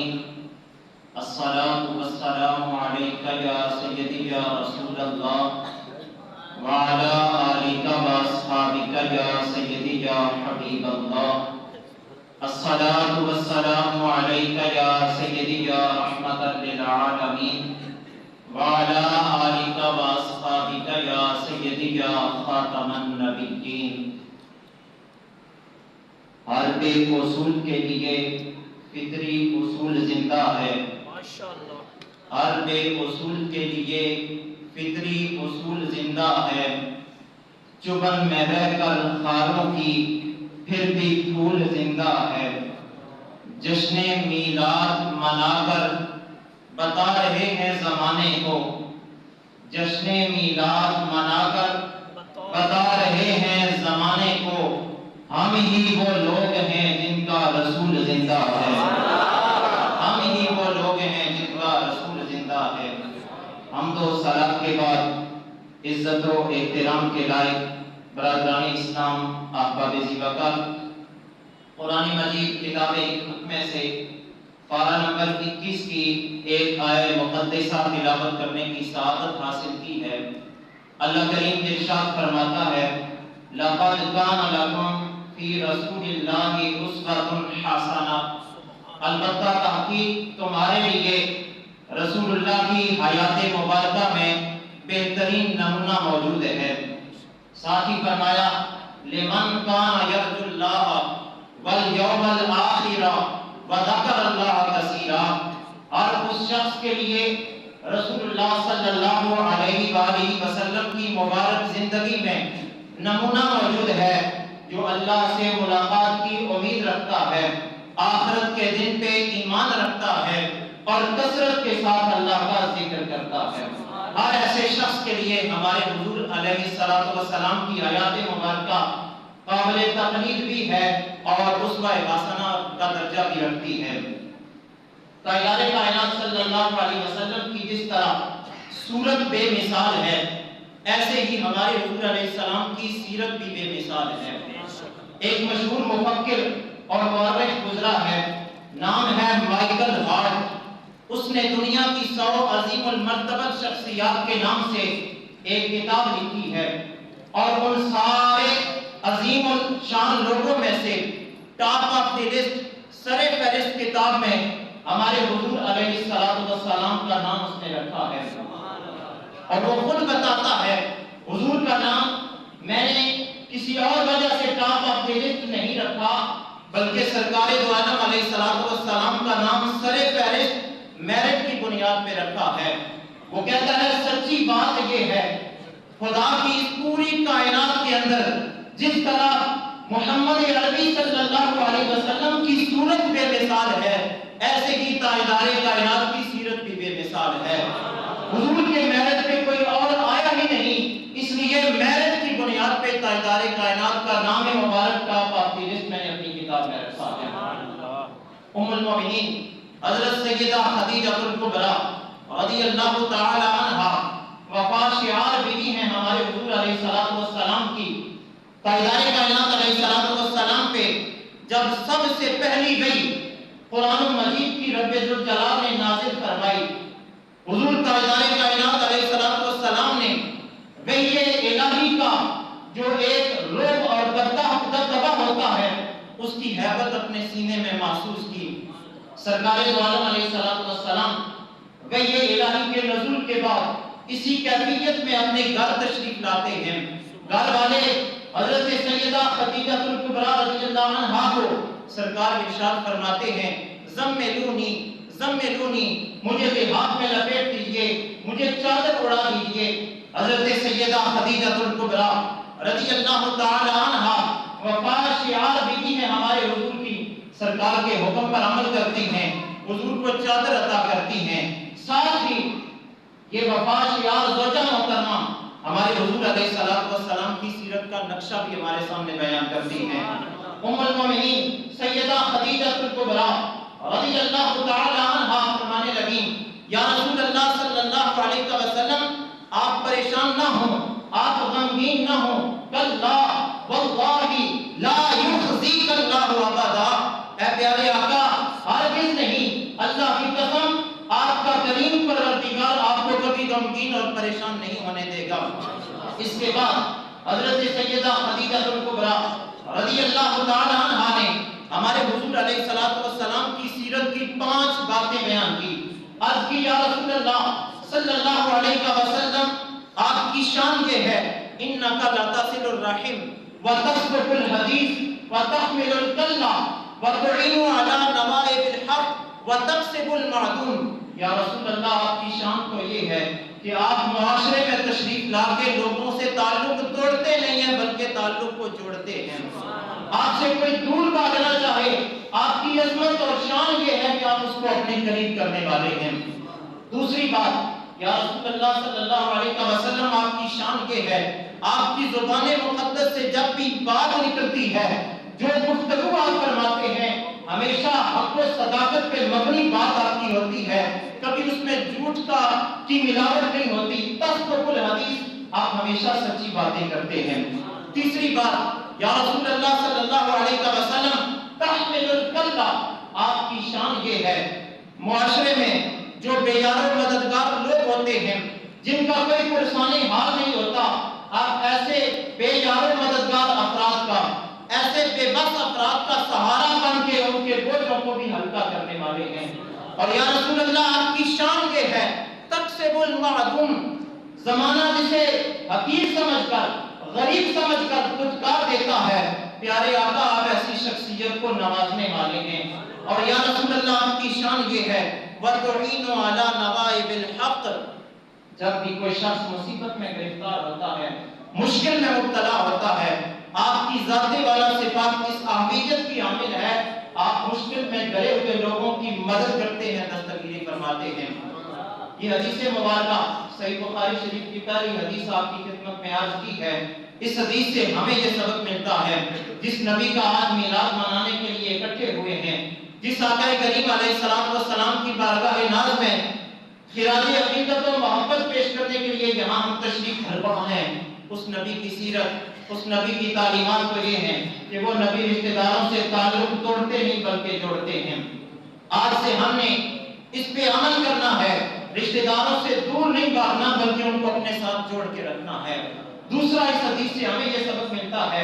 العالمین الصلاۃ والسلام علیک یا سیدی یا رسول اللہ وعلی آلک واصحابک یا سیدی یا حبیب اللہ الصلاۃ والسلام علیک یا سیدی یا رحمۃ للعالمین وعلی آلک واصحابک یا سیدی یا خاتم النبیین۔ ہر ایک اصول کے لیے فطری اصول زندہ ہے، ہر ایک اصول کے لیے فطری اصول زندہ ہے۔ چبن میں رہ کر خاروں کی پھر بھی پھول زندہ ہے۔ جشن میلاد منا کر بتا رہے ہیں زمانے کو، جشن میلاد منا کر بتا رہے ہیں زمانے کو، ہم ہی وہ لوگ ہیں جن کا رسول زندہ ہے، ہم ہی وہ لوگ ہیں جن کا رسول زندہ ہے۔ حمد و ثنا کے بعد عزت و احترام کے لائق برادران اسلام، احباب ذی وقار، قرآن مجید کتاب حکمت میں سے پارہ نمبر 21 کی ایک آیت مقدسہ تلاوت کرنے کی سعادت حاصل کی ہے۔ اللہ کریم ارشاد فرماتا ہے لَقَدْ كَانَ لَكُمْ فِي رَسُولِ اللَّهِ أُسْوَةٌ حَسَنَةٌ، البتہ تحقیق تمہارے لیے رسول اللہ کی حیات مبارکہ میں بہترین نمونہ موجود ہے۔ ساتھ ہی فرمایا لِمَنْ كَانَ يَرْجُو اللَّهَ وَالْيَوْمَ الْآخِرَ وَذَكَرَ اللَّهَ كَثِيرًا، اور اس شخص کے لیے رسول اللہ صلی اللہ علیہ وآلہ وسلم کی مبارک زندگی میں نمونہ موجود ہے، جو اللہ سے ملاقات کی امید رکھتا ہے، آخرت کے دن پہ ایمان رکھتا ہے اور کثرت کے ساتھ اللہ کا ذکر کرتا ہے۔ ہر ایسے شخص کے لیے ہمارے حضور علیہ السلام کی حیات مبارکہ قابل تقلید بھی ہے اور اسوہ حسنہ کا درجہ بھی رکھتی ہے۔ تاجدار کائنات صلی اللہ علیہ وسلم کی جس طرح صورت بے مثال ہے، ایسے ہی ہمارے حضور علیہ السلام کی سیرت بھی بے مثال ہے۔ ایک مشہور مفکر اور مورخ گزرا ہے، نام ہے مائیکل ہارٹ۔ اس نے دنیا کی 100 عظیم المرتبہ شخصیات کے نام سے ایک کتاب لکھی ہے، اور ان سارے عظیم الشان لوگوں میں سے ٹاپ آف دی لسٹ، سر فہرست کتاب میں ہمارے حضور علیہ السلام کا نام اس نے رکھا ہے۔ اور وہ خود بتاتا ہے حضور کا نام میں نے کسی اور وجہ سے ٹاپ آف دی لسٹ نہیں رکھا، بلکہ سرکار دو عالم علیہ السلام کا نام سر فہرست میرٹ کی بنیاد پہ رکھا ہے۔ وہ کہتا ہے سچی بات یہ ہے، خدا کی اس پوری کائنات کے اندر جس طرح محمد عربی صلی اللہ علیہ وسلم کی صورت بے مثال ہے، ایسے ہی تاجدار کائنات کی سیرت بھی بے مثال ہے۔ حضور کے میرٹ پہ کوئی اور آیا ہی نہیں، اس لیے میرٹ کی بنیاد پہ تاجدار کائنات کا نام مبارک ٹاپ آف دی لسٹ میں نے اپنی کتاب میں رکھا ہے۔ ام المومنین حضرت سیدہ خدیجہ الکبریٰ رضی اللہ تعالی عنہا وفا شعار بیوی ہیں ہمارے حضور علیہ السلام کی۔ تاجدار کائنات علیہ السلام پہ جب سب سے پہلی وحی قرآن مجید کی رب ذوالجلال نے نازل فرمائی، حضور تاجدار کائنات علیہ السلام نے وحی الہی کا جو ایک روب اور دبدبہ ہوتا ہے، اس کی ہیبت اپنے سینے میں محسوس کی۔ سرکار دو عالم علیہ السلام وحی الہی کے نزول کے بعد اسی کیفیت میں اپنے گھر تشریف لاتے ہیں۔ گھر والے حضرت سیدہ خدیجہ الکبریٰ رضی اللہ عنہا کو سرکار ارشاد فرماتے ہیں زملونی زملونی، مجھے لحاف میں لپیٹ دیجئے، مجھے چادر اڑا دیجئے۔ حضرت سیدہ خدیجہ الکبریٰ رضی اللہ تعالی عنہا وفا شعار بیوی ہیں ہمارے حضور کی، سرکار کے حکم پر عمل کرتی ہیں، حضور کو چادر عطا کرتی ہیں۔ ساتھ ہی یہ وفا شعار زوجہ محترمہ ہمارے حضور علیہ السلام کی سیرت کا نقشہ بھی ہمارے سامنے بیان کرتی ہیں۔ ام المومنین سیدہ خدیجہ الکبریٰ رضی اللہ تعالی عنہا فرمانے لگیں یا رسول اللہ صلی اللہ علیہ وسلم، آپ پریشان نہ ہوں، آپ غمگین نہ ہوں، کلا واللہ لا یخزیک اللہ ابدا، اے پیارے آقا ہرگز نہیں، اللہ پریشان نہیں ہونے دے گا۔ اس کے بعد حضرت سیدہ خدیجہ الکبریٰ رضی اللہ تعالی عنہا نے ہمارے حضور علیہ السلام کی سیرت کی 5 باتیں بیان کی۔ عرض کی یا رسول اللہ صلی اللہ علیہ وسلم، آپ کی شان یہ ہے انک لتصل الرحم وتصدق الحدیث وتحمل الکلہ وتعین علی نوائب الحق وتکسب المعدوم۔ یا رسول اللہ، آپ کی شان تو یہ ہے کہ آپ معاشرے میں تشریف لا کے لوگوں سے تعلق توڑتے نہیں ہیں بلکہ تعلق کو جوڑتے ہیں۔ آپ سے کوئی دور بھاگنا چاہے، آپ کی عظمت اور شان یہ ہے کہ آپ اس کو اپنے قریب کرنے والے ہیں۔ دوسری بات، یا رسول اللہ صلی اللہ علیہ وسلم، آپ کی شان یہ ہے آپ کی زبان مقدس سے جب بھی بات نکلتی ہے، جو گفتگو آپ فرماتے ہیں، ہمیشہ حق و صداقت پہ مبنی بات آپ کی ہوتی ہے، کبھی اس میں جھوٹ کی ملاوٹ نہیں ہوتی۔ تصدق الحدیث، آپ ہمیشہ سچی باتیں کرتے ہیں۔ تیسری بات، یا رسول اللہ صلی اللہ علیہ وسلم، تحمل الکلہ، آپ کی شان یہ ہے معاشرے میں جو بے یار و مددگار لوگ ہوتے ہیں، جن کا کوئی پرسانی حال نہیں ہوتا، آپ ایسے بے یار و مددگار افراد کا، ایسے بے بس افراد کا سہارا بن کے ان کے بوجھوں کو بھی ہلکا کرنے والے ہیں۔ اور یا رسول اللہ، آپ کی شان یہ ہے تکسب المعدوم، زمانہ جسے حقیر سمجھ کر، غریب سمجھ کر دھتکار دیتا ہے، پیارے آقا آپ ایسی شخصیت کو نوازنے والے ہیں۔ اور یا رسول اللہ، آپ کی شان یہ ہے وَتُعِينُ عَلَى نَوَائِبِ الْحَقِّ، جب بھی کوئی شخص مصیبت میں گرفتار ہوتا ہے، مشکل میں مبتلا ہوتا ہے، آپ کی ذاتی والا صفات اس اہمیت کی حامل ہے، آپ مشکل میں گرے ہوئے لوگوں کی مدد کرتے ہیں، دستگیری فرماتے ہیں۔ یہ حدیث مبارکہ صحیح بخاری شریف کی پہلی حدیث آپ کی خدمت میں عرض کی ہے۔ اس حدیث سے ہمیں یہ سبق ملتا ہے، جس نبی کا آج میلاد منانے کے لیے اکٹھے ہوئے ہیں، جس آقا کریم علیہ السلام کی بارگاہ ناز میں خراج عقیدت و محبت پیش کرنے کے لیے یہاں ہم تشریف فرما ہیں، اس نبی کی سیرت، اس نبی کی تعلیمات تو یہ ہیں کہ وہ نبی رشتہ داروں سے تعلق توڑتے نہیں بلکہ جوڑتے ہیں۔ آج سے ہم نے اس پہ عمل کرنا ہے، رشتہ داروں سے دور نہیں بھاگنا بلکہ ان کو اپنے ساتھ جوڑ کے رکھنا ہے۔ دوسرا، اس حدیث سے ہمیں یہ سبق ملتا ہے،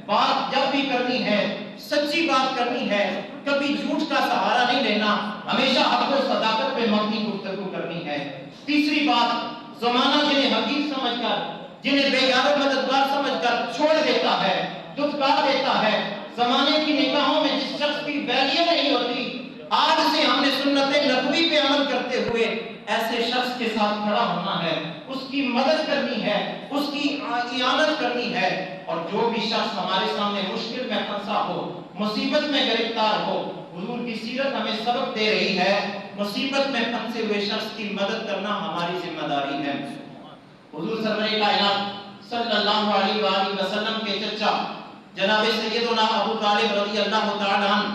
بات جب بھی کرنی ہے سچی بات کرنی ہے، کبھی جھوٹ کا سہارا نہیں لینا، ہمیشہ حق و صداقت پہ مبنی گفتگو کرنی ہے۔ تیسری بات، زمانہ جنہیں حقیر سمجھ کر، جنہیں بے یار و مددگار سمجھ کر چھوڑ دیتا ہے، دھتکار دیتا ہے، زمانے کی نگاہوں میں جس شخص کی ویلیو نہیں ہوتی، آج سے ہم نے سنت نبوی پہ عمل کرتے ہوئے ایسے شخص کے ساتھ کھڑا ہونا ہے، اس کی مدد کرنی ہے، اس کی اعانت کرنی ہے۔ اور جو بھی شخص ہمارے سامنے مشکل میں پھنسا ہو، مصیبت میں گرفتار ہو، حضور کی سیرت ہمیں سبق دے رہی ہے، مصیبت میں پھنسے ہوئے شخص کی مدد کرنا ہماری ذمہ داری ہے۔ حضور سرور کائنات صلی اللہ علیہ وآلہ وسلم کے چچا جناب سیدنا ابو طالب رضی اللہ تعالی عنہ،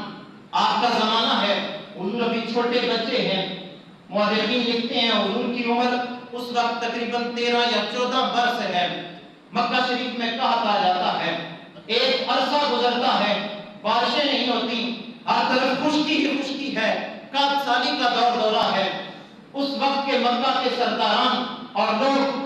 آپ کا زمانہ ہے، حضور ابھی چھوٹے بچے ہیں، مورخین لکھتے ہیں حضور کی عمر اس وقت تقریباً 13 یا 14 برس ہے۔ مکہ شریف میں کہا جاتا ہے ایک عرصہ گزرتا ہے، بارشیں نہیں ہوتی، ہر طرف خشکی ہی خشکی ہے، قحط سالی کا دور دورہ ہے۔ اس وقت کے مکہ کے سرداران اور لوگ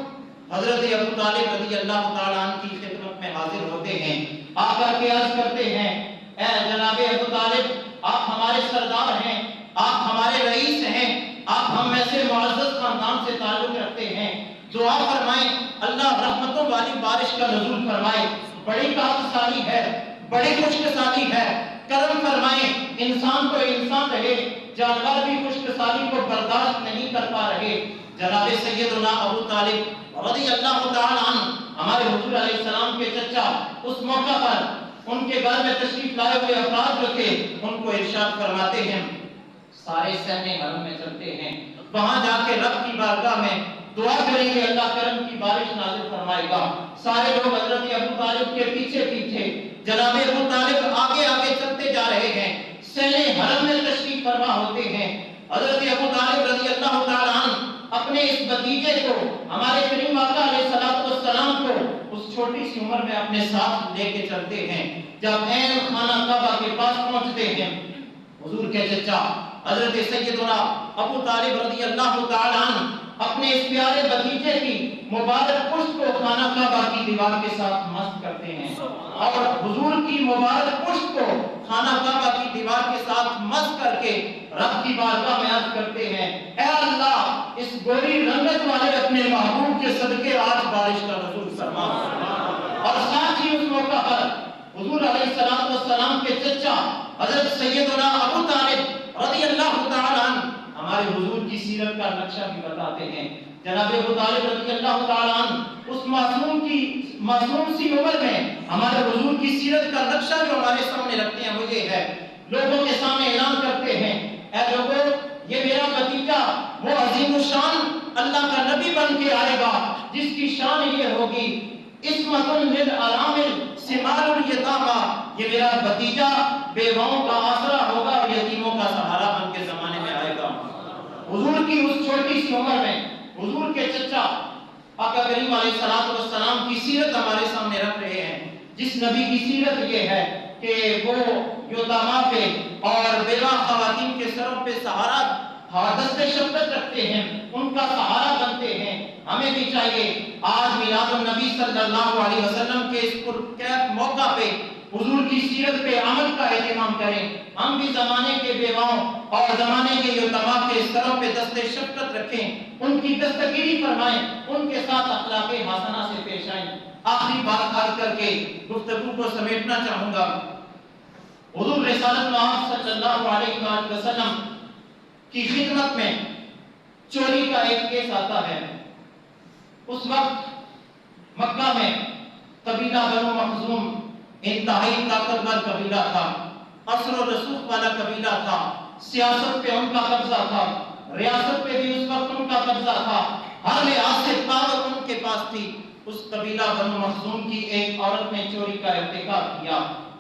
حضرت ابو طالب رضی اللہ تعالیٰ عنہ کی خدمت میں حاضر ہوتے ہیں، آ کر کے عرض کرتے ہیں، اے جناب ابو طالب، آپ ہمارے سردار ہیں، آپ ہمارے رئیس ہیں، آپ ہم میں سے معزز خاندان سے تعلق رکھتے ہیں، دعا فرمائیں اللہ رحمتوں والی بارش کا نزول فرمائے، بڑی قحط سالی ہے، بڑی خشک سالی ہے، کرم فرمائیں، انسان تو انسان رہے، جانور بھی خشک سالی کو برداشت نہیں کر پا رہے۔ جناب سیدنا ابو طالب رضی اللہ تعالی عنہ، ہمارے حضور علیہ السلام کے چچا، اس موقع پر ان کے گھر میں تشریف لائے ہوئے افراد جو تھے ان کو ارشاد فرماتے ہیں، سارے صحن حرم میں چلتے ہیں، وہاں جا کے رب کی بارگاہ میں دعا کریں گے، اللہ کرم کی بارش نازل فرمائے گا۔ سارے لوگ حضرت ابو طالب کے پیچھے پیچھے، جناب ابو طالب آگے آگے چلتے جا رہے ہیں، صحن حرم میں تشریف فرما ہوتے ہیں۔ حضرت ابو طالب رضی اللہ تعالی عنہ اپنے اس بھتیجے کو، ہمارے کریم آقا علیہ السلام کو اس چھوٹی سی عمر میں اپنے ساتھ لے کے چلتے ہیں۔ جب عین خانہ کعبہ کے پاس پہنچتے ہیں، حضور کے چچا حضرت سیدنا ابو طالب رضی اللہ تعالی عنہ اپنے اس پیارے بھتیجے کی مبارک پشت کو خانہ کعبہ کی دیوار کے ساتھ مست کرتے ہیں، اور حضور کی مبارک پشت کو خانہ کعبہ کی دیوار کے ساتھ مست کر کے رب کی بارگاہ میں عرض کرتے ہیں، اے اللہ اس گوری رنگت والے اپنے محبوب کے صدقے آج بارش کا نزول فرما۔ اور ساتھ ہی اس موقع پر حضور علیہ السلام کے چچا حضرت سیدنا ابو طالب رضی اللہ تعالی عنہ ہمارے حضور کی سیرت کا نقشہ بھی بتاتے ہیں۔ جناب ابو طالب رضی اللہ تعالی عنہ اس معصوم سی عمر میں ہمارے حضور کی سیرت کا نقشہ جو ہمارے سامنے رکھتے ہیں وہ یہ ہے، لوگوں کے سامنے اعلان کرتے ہیں، اے لوگوں یہ میرا بھتیجا وہ عظیم الشان اللہ کا نبی بن کے آئے گا جس کی شان یہ ہوگی اسمۃ للارامل ثمار الیتامى، یہ میرا بھتیجا بیواؤں کا آسرا ہوگا اور یتیموں کا سہارا بن کے زمانے میں آئے گا۔ حضور کی اس چھوٹی سی عمر میں حضور کے چچا آقا کریم علیہ السلام کی سیرت ہمارے سامنے رکھ رہے ہیں، جس نبی کی سیرت یہ ہے کہ وہ یتامہ پہ اور بیوہ خواتین کے سروں پہ سہارا دست شفقت رکھتے ہیں، ان کا سہارا بنتے ہیں۔ ہمیں بھی چاہیے آج میلاد النبی صلی اللہ علیہ وسلم کے اس پرکیف موقع پہ حضور کی سیرت پہ عمل کا اہتمام کریں، ہم بھی زمانے کے بیواؤں اور زمانے کے یتیموں کے سروں پہ دست شفقت رکھیں، ان کی دستگیری فرمائیں، ان کے ساتھ اخلاق حسنہ سے پیش آئیں۔ آخری بات عرض کر کے گفتگو کو سمیٹنا چاہوں گا، حضور رسالت مآب صلی اللہ علیہ وسلم کی خدمت میں چوری کا ایک کیس آتا ہے۔ اس وقت مکہ میں قبیلہ بنو مخزوم انتہائی طاقتور قبیلہ تھا، اثر و رسوخ والا قبیلہ تھا، سیاست پہ ان کا قبضہ تھا، ریاست پہ بھی اس وقت ان کا قبضہ تھا، ہر لحاظ سے طاقت ان کے پاس تھی۔ اس قبیلہ بنو مخزوم کی ایک عورت نے چوری کا ارتکاب کیا،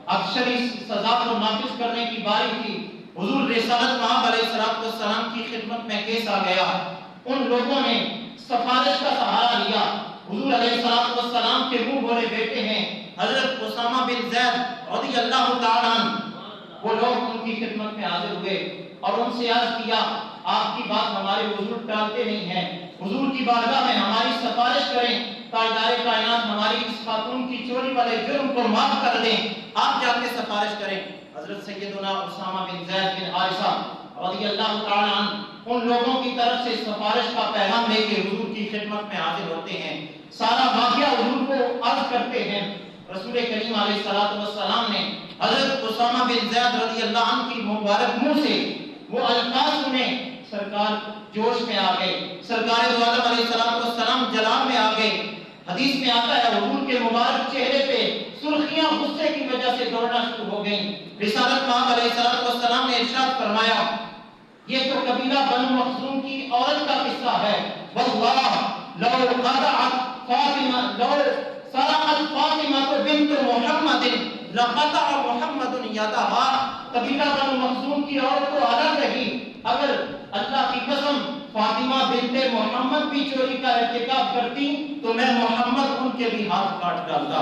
اب شرعی سزا کو نافذ کرنے کی باری تھی۔ حضور رسالت مآب علیہ السلام کی خدمت میں کیس آ گیا، ان لوگوں نے سفارش کا سہارا لیا۔ حضور علیہ السلام کے منہ بولے بیٹے ہیں حضرت اسامہ بن زید رضی اللہ تعالی عنہ، وہ لوگ ان کی خدمت میں حاضر ہوئے اور ان سے عرض کیا آپ کی بات ہمارے حضور ٹالتے نہیں ہیں، حضور کی بارگاہ میں ہماری سفارش کریں، تاجدار کائنات ہماری اس خاتون کی چوری والے جرم کو معاف کر دیں، آپ جا کے سفارش کریں۔ حضرت سیدنا اسامہ بن زید بن حارثہ رضی اللہ تعالی عنہ ان لوگوں کی طرف سے سفارش کا پیغام لے کے حضور کی خدمت میں حاضر ہوتے ہیں، سارا واقعہ حضور کو عرض کرتے ہیں۔ رسول کریم علیہ السلام نے حضرت اسامہ بن زید رضی اللہ عنہ کی مبارک منہ سے وہ الفاظ سنے، سرکار جوش میں آ گئے، سرکار دو عالم علیہ السلام جلال میں آ گئے۔ حدیث میں آتا ہے حضور کے مبارک چہرے پہ سرخیاں غصے کی وجہ سے دوڑنا شروع ہو گئیں۔ رسالت مآب علیہ السلام نے ارشاد فرمایا یہ تو قبیلہ بنو مخزوم کی عورت کا قصہ ہے، واللہ لو قطعت فاطمہ لو سرقت فاطمہ بنت محمد لقطع محمد یدہا، قبیلہ بنو مخزوم کی عورت کو الگ رہی، اگر اللہ کی قسم فاطمہ بنت محمد بھی چوری کا ارتکاب کرتی تو میں محمد ان کے بھی ہاتھ کاٹ ڈالتا۔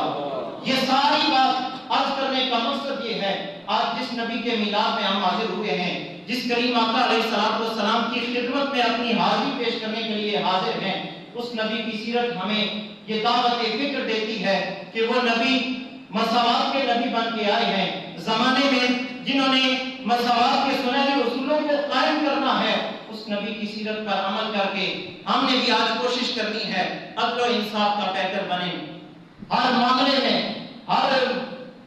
یہ ساری بات عرض کرنے کا مقصد یہ ہے، آج جس نبی کے میلاد میں ہم حاضر ہوئے ہیں، جس کریم آقا علیہ السلام کی خدمت میں اپنی حاضری پیش کرنے کے لیے حاضر ہیں، اس نبی کی سیرت ہمیں یہ دعوت فکر دیتی ہے کہ وہ نبی مساوات کے نبی بن کے آئے ہیں، زمانے میں جنہوں نے مساوات کے سنہرے اصولوں کو قائم کرنا ہے، اس نبی کی سیرت پر عمل کر کے ہم نے بھی آج کوشش کرنی ہے عدل و انصاف کا پیکر بنے، ہر معاملے میں ہر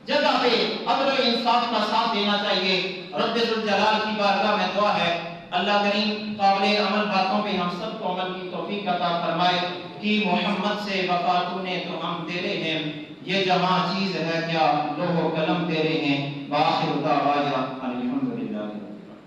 جگہ پہ عدل و انصاف کا ساتھ دینا چاہیے۔ رب ذوالجلال کی بارگاہ میں دعا ہے اللہ کریم قابل عمل باتوں پہ ہم سب کو عمل کی توفیق عطا فرمائے کہ محمد سے وفا تو نے تو ہم تیرے ہیں، یہ جہاں چیز ہے کیا لوح و قلم تیرے ہیں، بآخر دعوانا